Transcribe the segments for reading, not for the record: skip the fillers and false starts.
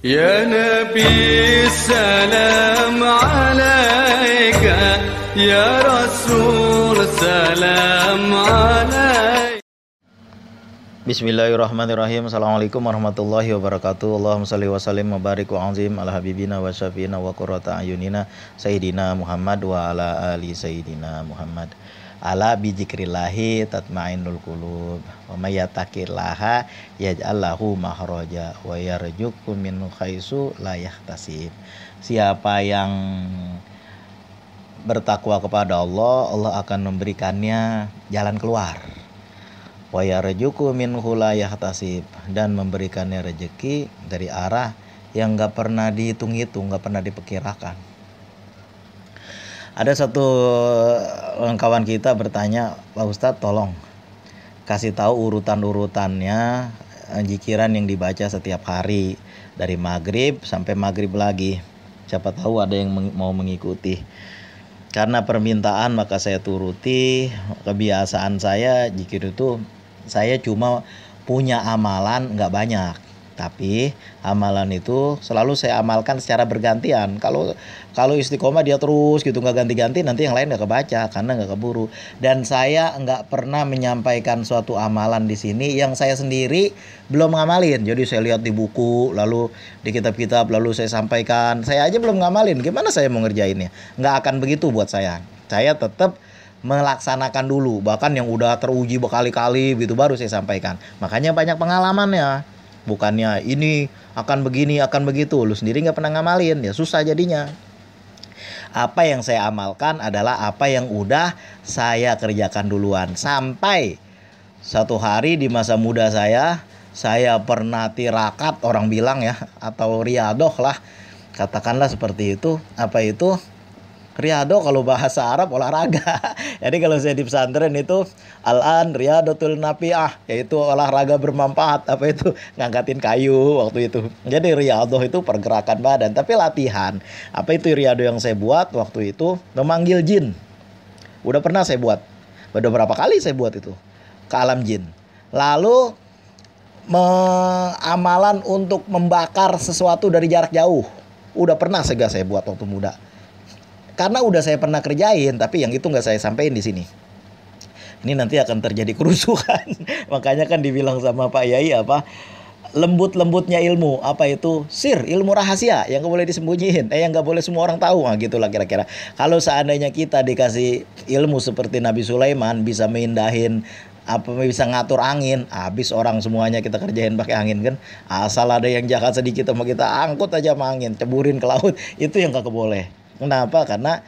Ya Nabi salam alaika, Ya Rasul salam alaika. Bismillahirrahmanirrahim. Assalamualaikum warahmatullahi wabarakatuh. Allahumma salli wa sallim wa barik wa azim ala habibina wa syafiina wa qurrata ayunina Sayyidina Muhammad wa ala ali Sayyidina Muhammad. Ala bizikrillahi tatmainnul qulub wa may yattaqillaha yaj'al lahu makhraja wa yarzuqhu min haitsu la yahtasib. Siapa yang bertakwa kepada Allah, Allah akan memberikannya jalan keluar. Wa yarzuqhu minhu la yahtasib, dan memberikannya rezeki dari arah yang enggak pernah dihitung-hitung, enggak pernah diperkirakan. Ada satu kawan kita bertanya, Pak Ustadz tolong kasih tahu urutan-urutannya zikiran yang dibaca setiap hari dari maghrib sampai maghrib lagi. Siapa tahu ada yang mau mengikuti. Karena permintaan maka saya turuti. Kebiasaan saya zikir itu, saya cuma punya amalan nggak banyak, tapi amalan itu selalu saya amalkan secara bergantian. Kalau istiqomah dia terus gitu nggak ganti-ganti, nanti yang lain nggak kebaca karena nggak keburu. Dan saya nggak pernah menyampaikan suatu amalan di sini yang saya sendiri belum ngamalin. Jadi saya lihat di buku, lalu di kitab-kitab, lalu saya sampaikan. Saya aja belum ngamalin, gimana saya mau ngerjainnya? Nggak akan begitu buat saya. Saya tetap melaksanakan dulu, bahkan yang udah teruji berkali-kali gitu baru saya sampaikan. Makanya banyak pengalamannya. Bukannya ini akan begini, akan begitu, lu sendiri nggak pernah ngamalin, ya susah jadinya. Apa yang saya amalkan adalah apa yang udah saya kerjakan duluan. Sampai satu hari di masa muda saya pernah tirakat, orang bilang ya, atau riadoh lah, katakanlah seperti itu. Apa itu? Riyadhah kalau bahasa Arab olahraga. Jadi kalau saya di pesantren itu al-an riyadhatul nafi'ah, yaitu olahraga bermanfaat. Apa itu? Ngangkatin kayu waktu itu. Jadi riyadhah itu pergerakan badan, tapi latihan. Apa itu riyadhah yang saya buat waktu itu? Memanggil jin. Udah pernah saya buat. Udah berapa kali saya buat itu ke alam jin. Lalu amalan untuk membakar sesuatu dari jarak jauh. Udah pernah saya buat waktu muda. Karena udah saya pernah kerjain, tapi yang itu nggak saya sampaikan di sini. Ini nanti akan terjadi kerusuhan. Makanya kan dibilang sama Pak Yai apa? Lembut-lembutnya ilmu. Apa itu? Sir, ilmu rahasia yang nggak boleh disembunyiin. Yang nggak boleh semua orang tahu. Nah, gitulah kira-kira. Kalau seandainya kita dikasih ilmu seperti Nabi Sulaiman, bisa mindahin bisa ngatur angin, habis orang semuanya kita kerjain pakai angin kan. Asal ada yang jahat sedikit sama kita, angkut aja sama angin, ceburin ke laut. Itu yang nggak boleh. Kenapa? Karena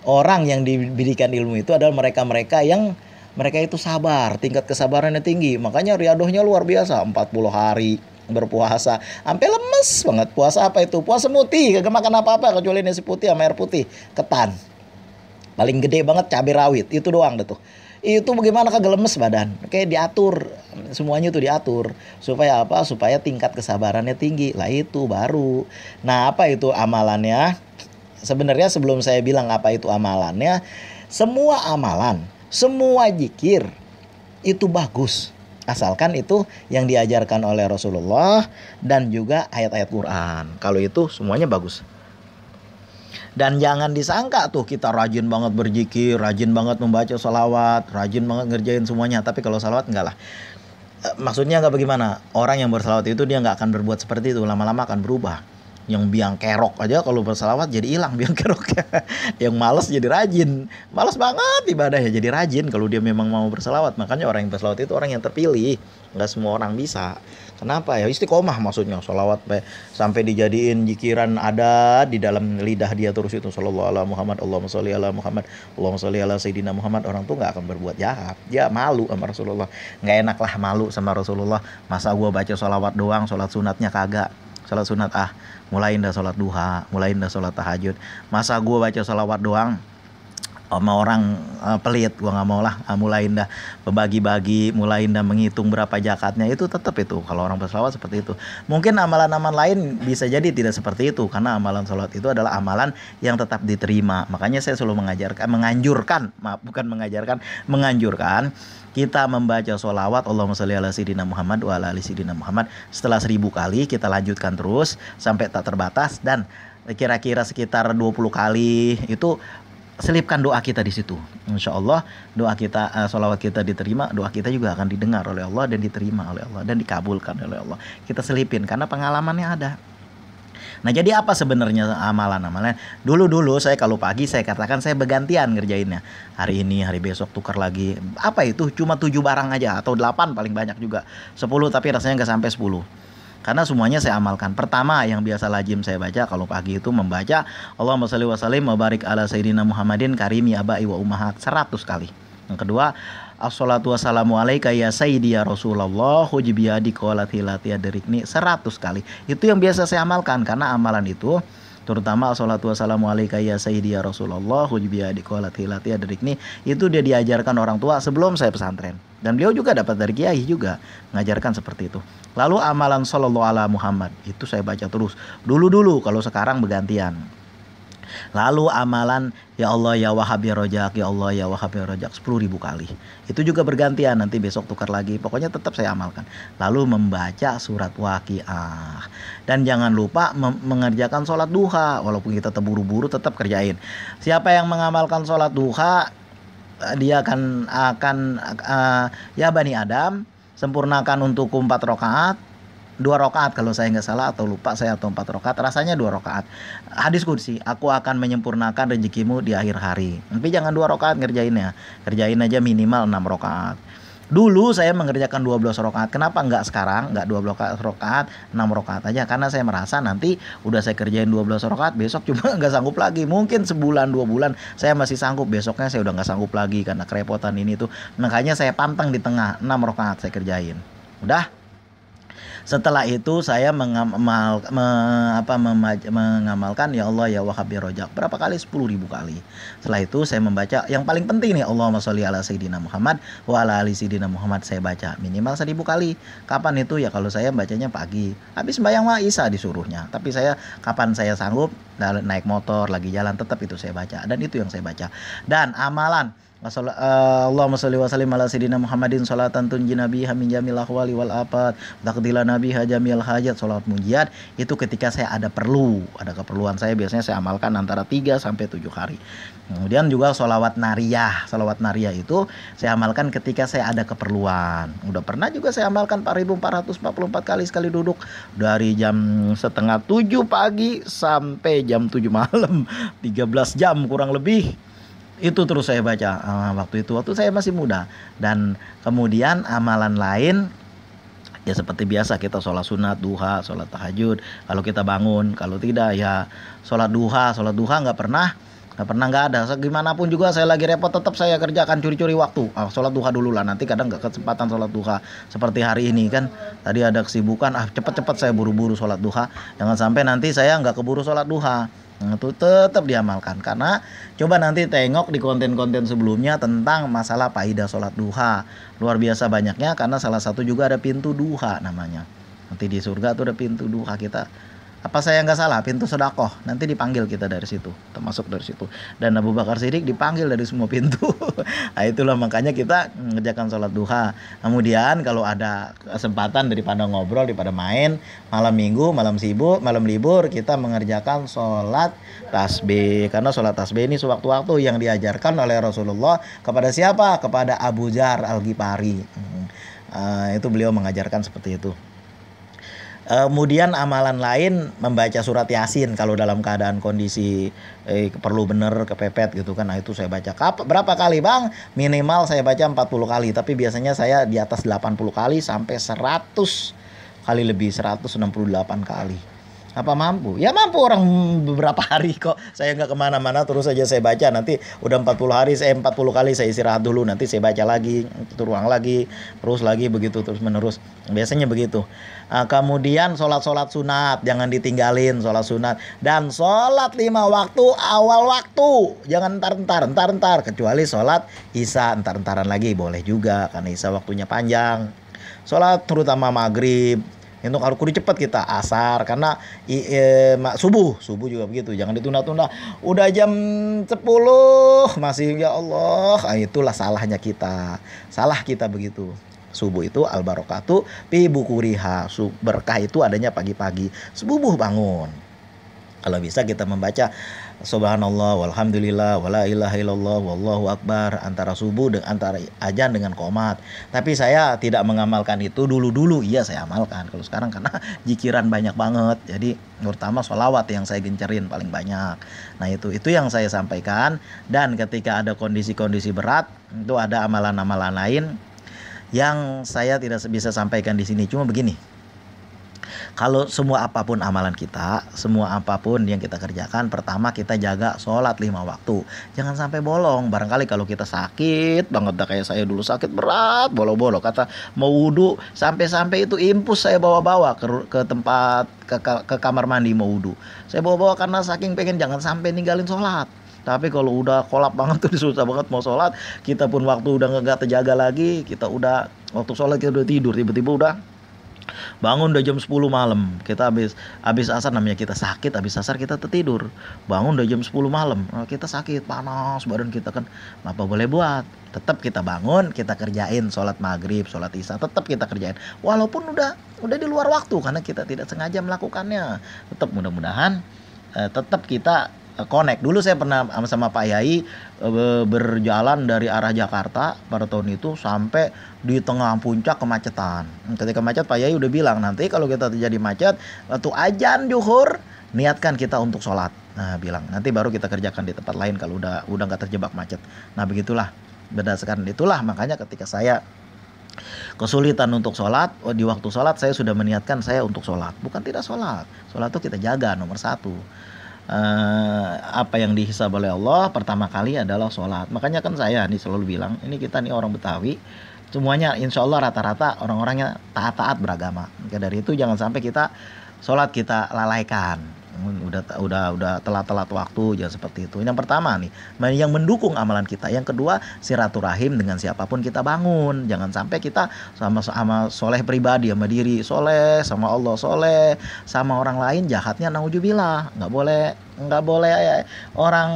orang yang diberikan ilmu itu adalah mereka-mereka yang mereka itu sabar, tingkat kesabarannya tinggi. Makanya riadohnya luar biasa, 40 hari berpuasa sampai lemes banget. Puasa apa itu? Puasa mutih, kagak makan apa-apa kecuali nasi putih sama air putih, ketan. Paling gede banget cabai rawit, itu doang deh tuh. Itu bagaimana kagak lemes badan. Kayak diatur, semuanya itu diatur. Supaya apa? Supaya tingkat kesabarannya tinggi. Lah itu baru. Nah, apa itu amalannya? Sebenarnya sebelum saya bilang apa itu amalannya, semua amalan, semua zikir itu bagus. Asalkan itu yang diajarkan oleh Rasulullah dan juga ayat-ayat Quran. Kalau itu semuanya bagus. Dan jangan disangka tuh kita rajin banget berzikir, rajin banget membaca sholawat, rajin banget ngerjain semuanya. Tapi kalau sholawat enggak lah. Maksudnya enggak bagaimana? Orang yang bersalawat itu dia enggak akan berbuat seperti itu. Lama-lama akan berubah. Yang biang kerok aja kalau bersalawat jadi hilang biang keroknya. Yang malas jadi rajin. Malas banget ibadahnya jadi rajin kalau dia memang mau bersalawat. Makanya orang yang bersalawat itu orang yang terpilih. Nggak semua orang bisa. Kenapa ya? Istiqomah maksudnya. Salawat sampai dijadiin zikiran ada di dalam lidah dia terus itu. Sallallahu ala Muhammad, Allahumma sholli ala Muhammad, Allahumma sholli ala Sayyidina Muhammad. Orang tuh nggak akan berbuat jahat. Dia malu sama Rasulullah. Nggak enak lah malu sama Rasulullah. Masa gua baca salawat doang, sholat sunatnya kagak. Sholat sunat mulain dah sholat duha, mulain dah sholat tahajud. Masa gue baca sholawat doang, sama orang pelit, gua nggak mau lah mulain dah membagi-bagi, mulain dah menghitung berapa zakatnya. Itu tetap itu kalau orang berselawat seperti itu. Mungkin amalan-amalan lain bisa jadi tidak seperti itu, karena amalan sholat itu adalah amalan yang tetap diterima. Makanya saya selalu menganjurkan kita membaca sholawat Allahumma sholli ala sayyidina Muhammad wa ala ali sayyidina Muhammad setelah 1000 kali, kita lanjutkan terus sampai tak terbatas, dan kira-kira sekitar 20 kali itu selipkan doa kita di situ. Insya Allah doa kita, sholawat kita diterima, doa kita juga akan didengar oleh Allah dan diterima oleh Allah dan dikabulkan oleh Allah. Kita selipin karena pengalamannya ada. Nah, jadi apa sebenarnya amalan-amalan? Dulu saya kalau pagi saya katakan saya bergantian ngerjainnya. Hari ini, hari besok tukar lagi. Apa itu? Cuma 7 barang aja atau 8 paling banyak juga. 10 tapi rasanya nggak sampai 10. Karena semuanya saya amalkan. Pertama yang biasa lazim saya baca kalau pagi itu membaca Allahumma sholli wa sallim wa barik ala sayyidina Muhammadin karimi abai wa ummahat 100 kali. Yang kedua, assalatu wassalamu alaika ya sayyidi ya Rasulullah hujbiyadi qolati lati adrikni 100 kali. Itu yang biasa saya amalkan, karena amalan itu terutama assalatu wassalamu alaika ya sayyidi ya Rasulullah hujbiyadi qolati lati adrikni itu dia diajarkan orang tua sebelum saya pesantren. Dan beliau juga dapat dari kiai juga mengajarkan seperti itu. Lalu amalan sallallahu ala Muhammad itu saya baca terus. Dulu, kalau sekarang bergantian. Lalu amalan ya Allah ya Wahhab ya Rojak, ya Allah ya Wahhab ya Rojak 10.000 kali. Itu juga bergantian, nanti besok tukar lagi. Pokoknya tetap saya amalkan. Lalu membaca surat Waqiah. Dan jangan lupa mengerjakan sholat duha. Walaupun kita terburu-buru tetap kerjain. Siapa yang mengamalkan sholat duha, dia akan ya Bani Adam, sempurnakan untukku 4 rakaat, 2 rakaat kalau saya nggak salah atau lupa saya, atau 4 rakaat, rasanya 2 rakaat. Hadis qudsi, aku akan menyempurnakan rezekimu di akhir hari. Tapi jangan 2 rakaat ngerjainnya, kerjain aja minimal 6 rakaat. Dulu saya mengerjakan 12 rakaat. Kenapa nggak sekarang? Nggak 12 rakaat, 6 rakaat aja. Karena saya merasa nanti udah saya kerjain 12 rakaat, besok cuma nggak sanggup lagi. Mungkin sebulan, 2 bulan saya masih sanggup. Besoknya saya udah nggak sanggup lagi karena kerepotan ini tuh. Makanya saya pantang di tengah, 6 rakaat saya kerjain. Udah. Setelah itu saya mengamalkan ya Allah ya Wahhab ya Rojak berapa kali? 10.000 kali. Setelah itu saya membaca yang paling penting nih, Allahumma sholli ala sayyidina Muhammad wa ala ali sayyidina Muhammad, saya baca minimal 1.000 kali. Kapan itu? Ya kalau saya bacanya pagi habis sembahyang mah Isya disuruhnya. Tapi saya kapan saya sanggup naik motor lagi jalan, tetap itu saya baca, dan itu yang saya baca. Dan amalan Allahumma sholli wa sallim ala sayyidina Muhammadin sholatan tunjina biha min jamil ahwali wal afat taqdilana biha jamil hajat, sholat munjiat itu ketika saya ada keperluan saya biasanya saya amalkan antara 3 sampai 7 hari. Kemudian juga sholawat nariyah itu saya amalkan ketika saya ada keperluan. Udah pernah juga saya amalkan 4.444 kali sekali duduk, dari jam setengah 7 pagi sampai jam 7 malam, 13 jam kurang lebih. Itu terus saya baca waktu saya masih muda. Dan kemudian amalan lain ya seperti biasa, kita sholat sunat, duha, sholat tahajud kalau kita bangun. Kalau tidak ya sholat duha nggak pernah ada. Gimana pun juga saya lagi repot tetap saya kerjakan, curi-curi waktu. Sholat duha dulu lah, nanti kadang nggak kesempatan sholat duha. Seperti hari ini kan tadi ada kesibukan, cepat-cepat saya buru-buru sholat duha, jangan sampai nanti saya nggak keburu sholat duha. Itu tetap diamalkan, karena coba nanti tengok di konten-konten sebelumnya tentang masalah faidah sholat duha, luar biasa banyaknya, karena salah satu juga ada pintu duha namanya. Nanti di surga tuh ada pintu duha kita. Apa saya nggak salah, pintu sedekah, nanti dipanggil kita dari situ, termasuk dari situ. Dan Abu Bakar Siddiq dipanggil dari semua pintu. Nah itulah makanya kita mengerjakan sholat duha. Kemudian kalau ada kesempatan daripada ngobrol, daripada main malam minggu, malam sibuk, malam libur, kita mengerjakan sholat tasbih. Karena sholat tasbih ini sewaktu-waktu yang diajarkan oleh Rasulullah kepada siapa? Kepada Abu Dzar Al-Ghifari. Itu beliau mengajarkan seperti itu. Kemudian amalan lain membaca surat Yasin kalau dalam keadaan kondisi perlu bener kepepet gitu kan. Nah itu saya baca berapa kali Bang? Minimal saya baca 40 kali, tapi biasanya saya di atas 80 kali sampai 100 kali lebih, 168 kali. Apa mampu? Ya mampu orang beberapa hari kok. Saya nggak kemana-mana, terus saja saya baca. Nanti udah 40 hari, 40 kali saya istirahat dulu. Nanti saya baca lagi, terulang lagi, terus lagi begitu terus menerus. Biasanya begitu. Kemudian sholat sunat, jangan ditinggalin sholat sunat. Dan sholat 5 waktu awal waktu. Jangan entar. Kecuali sholat isya entar-entaran lagi boleh juga, karena isya waktunya panjang. Sholat terutama maghrib itu harus kudu cepat kita, asar karena subuh juga begitu, jangan ditunda-tunda. Udah jam 10 masih, ya Allah, itulah salah kita begitu. Subuh itu al barokatu fi bukuriha, berkah itu adanya pagi-pagi, subuh bangun. Kalau bisa kita membaca subhanallah walhamdulillah wala ilaha illallah wallahu akbar antara subuh dengan antara azan dengan qomat. Tapi saya tidak mengamalkan itu dulu. Iya, saya amalkan. Kalau sekarang karena jikiran banyak banget. Jadi terutama sholawat yang saya gencerin paling banyak. Nah, itu yang saya sampaikan. Dan ketika ada kondisi-kondisi berat, itu ada amalan-amalan lain yang saya tidak bisa sampaikan di sini. Cuma begini. Kalau semua apapun amalan kita, semua apapun yang kita kerjakan, pertama kita jaga sholat 5 waktu. Jangan sampai bolong. Barangkali kalau kita sakit banget, kayak saya dulu sakit berat, bolo-bolo. Kata mau wudhu, sampai-sampai itu impus saya bawa-bawa ke tempat, ke kamar mandi mau wudhu. Saya bawa-bawa karena saking pengen jangan sampai ninggalin sholat. Tapi kalau udah kolap banget tuh, susah banget mau sholat, kita pun waktu udah nggak terjaga lagi, kita udah waktu sholat kita udah tidur, tiba-tiba udah bangun udah jam 10 malam. Kita habis asar, namanya kita sakit, habis asar kita tertidur. Bangun udah jam 10 malam. Nah, kita sakit, panas badan kita kan. Apa boleh buat? Tetap kita bangun, kita kerjain sholat maghrib, sholat isya, tetap kita kerjain. Walaupun udah di luar waktu karena kita tidak sengaja melakukannya. Tetap mudah-mudahan tetap kita connect. Dulu saya pernah sama Pak Yai berjalan dari arah Jakarta pada tahun itu sampai di tengah puncak kemacetan. Ketika macet, Pak Yai udah bilang, nanti kalau kita terjadi macet waktu azan zuhur, niatkan kita untuk sholat. Nah, bilang nanti baru kita kerjakan di tempat lain kalau udah nggak terjebak macet. Nah, begitulah, berdasarkan itulah makanya ketika saya kesulitan untuk sholat, di waktu sholat saya sudah meniatkan saya untuk sholat, bukan tidak sholat. Sholat itu kita jaga nomor 1. Apa yang dihisab oleh Allah pertama kali adalah sholat. Makanya kan saya nih selalu bilang, ini kita nih orang Betawi, semuanya insya Allah rata-rata orang-orangnya taat beragama. Maka dari itu jangan sampai kita sholat kita lalaikan. Udah telat waktu, jangan seperti itu. Yang pertama nih, yang mendukung amalan kita. Yang kedua, silaturahim dengan siapapun kita bangun. Jangan sampai kita sama soleh pribadi, sama diri soleh, sama Allah soleh, sama orang lain jahatnya naudzubillah. Nggak boleh orang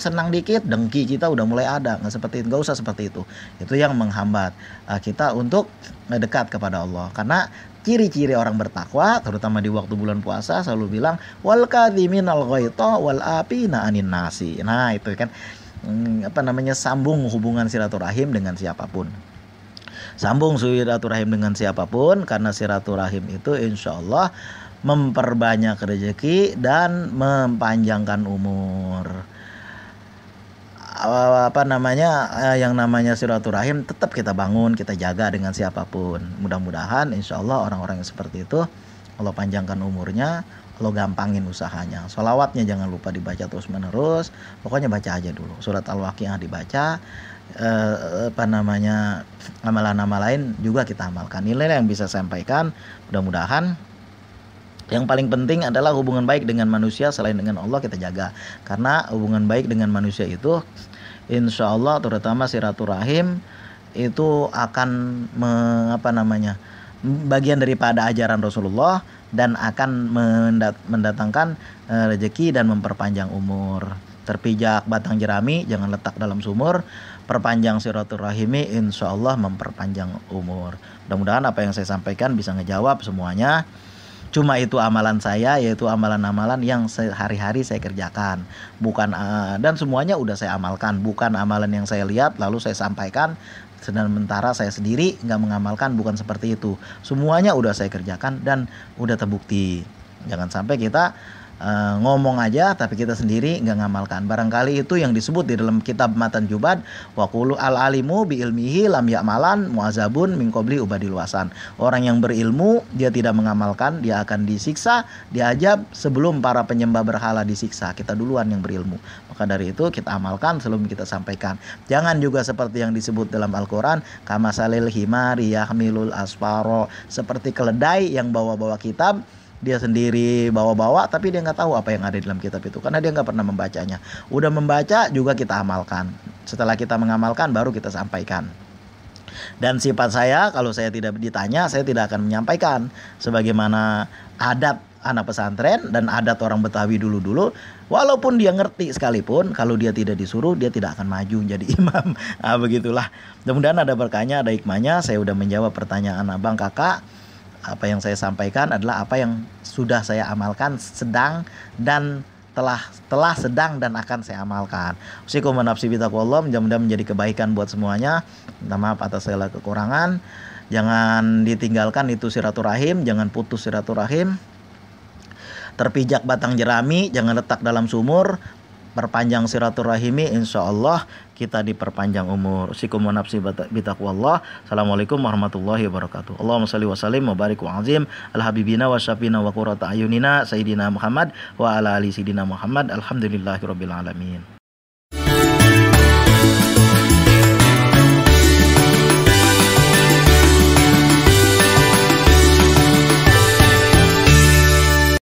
senang dikit dengki kita udah mulai ada. Nggak usah seperti itu. Itu yang menghambat kita untuk dekat kepada Allah. Karena ciri-ciri orang bertakwa terutama di waktu bulan puasa selalu bilang wal kadhiminal ghaitha wal afina anin nasi. Nah, itu kan sambung hubungan silaturahim dengan siapapun. Sambung silaturahim dengan siapapun karena silaturahim itu insya Allah memperbanyak rezeki dan mempanjangkan umur. Yang namanya silaturahim tetap kita bangun, kita jaga dengan siapapun. Mudah-mudahan insya Allah orang-orang yang seperti itu Allah panjangkan umurnya, Allah gampangin usahanya. Sholawatnya jangan lupa dibaca terus menerus. Pokoknya baca aja dulu surat Al-Waqiah dibaca. Amalan-amalan lain juga kita amalkan. Nilai yang bisa saya sampaikan, mudah-mudahan yang paling penting adalah hubungan baik dengan manusia selain dengan Allah kita jaga. Karena hubungan baik dengan manusia itu insya Allah terutama silaturahim itu akan bagian daripada ajaran Rasulullah dan akan mendatangkan rezeki dan memperpanjang umur. Terpijak batang jerami jangan letak dalam sumur. Perpanjang silaturahimi insya Allah memperpanjang umur. Mudah-mudahan apa yang saya sampaikan bisa ngejawab semuanya. Cuma itu amalan saya, yaitu amalan-amalan yang sehari-hari saya kerjakan. Bukan dan semuanya udah saya amalkan. Bukan amalan yang saya lihat lalu saya sampaikan. Sementara saya sendiri nggak mengamalkan, bukan seperti itu. Semuanya udah saya kerjakan dan udah terbukti. Jangan sampai kita ngomong aja tapi kita sendiri nggak ngamalkan. Barangkali itu yang disebut di dalam kitab Matan Jubad, wa qulu al alimu bi ilmihi lam ya'malan muazabun min qabli ubadil wasan. Orang yang berilmu dia tidak mengamalkan, dia akan disiksa, diazab sebelum para penyembah berhala disiksa. Kita duluan yang berilmu. Maka dari itu kita amalkan sebelum kita sampaikan. Jangan juga seperti yang disebut dalam Al-Qur'an, kamasalil himari yahmilul asfaro, seperti keledai yang bawa-bawa kitab. Dia sendiri bawa-bawa tapi dia nggak tahu apa yang ada di dalam kitab itu karena dia nggak pernah membacanya. Udah membaca juga kita amalkan. Setelah kita mengamalkan baru kita sampaikan. Dan sifat saya kalau saya tidak ditanya saya tidak akan menyampaikan. Sebagaimana adat anak pesantren dan adat orang Betawi dulu-dulu, walaupun dia ngerti sekalipun kalau dia tidak disuruh dia tidak akan maju jadi imam. Begitulah. Mudah-mudahan ada berkahnya, ada hikmahnya. Saya udah menjawab pertanyaan abang kakak. Apa yang saya sampaikan adalah apa yang sudah saya amalkan, sedang dan telah sedang dan akan saya amalkan. Usikum wa nafsi bitaqwallah, mudah-mudahan menjadi kebaikan buat semuanya. Minta maaf atas segala kekurangan. Jangan ditinggalkan itu silaturahim, jangan putus silaturahim. Terpijak batang jerami, jangan letak dalam sumur. Perpanjang silaturahimi, insya Allah kita diperpanjang umur. Usikum wa nafsi bitaqwallah. Assalamualaikum warahmatullahi wabarakatuh. Allahumma salli wa sallim wa barik wa azim al habibina wa syafina wa qurrata ayunina sayyidina Muhammad wa ala ali sayyidina Muhammad. Alhamdulillahirabbil alamin.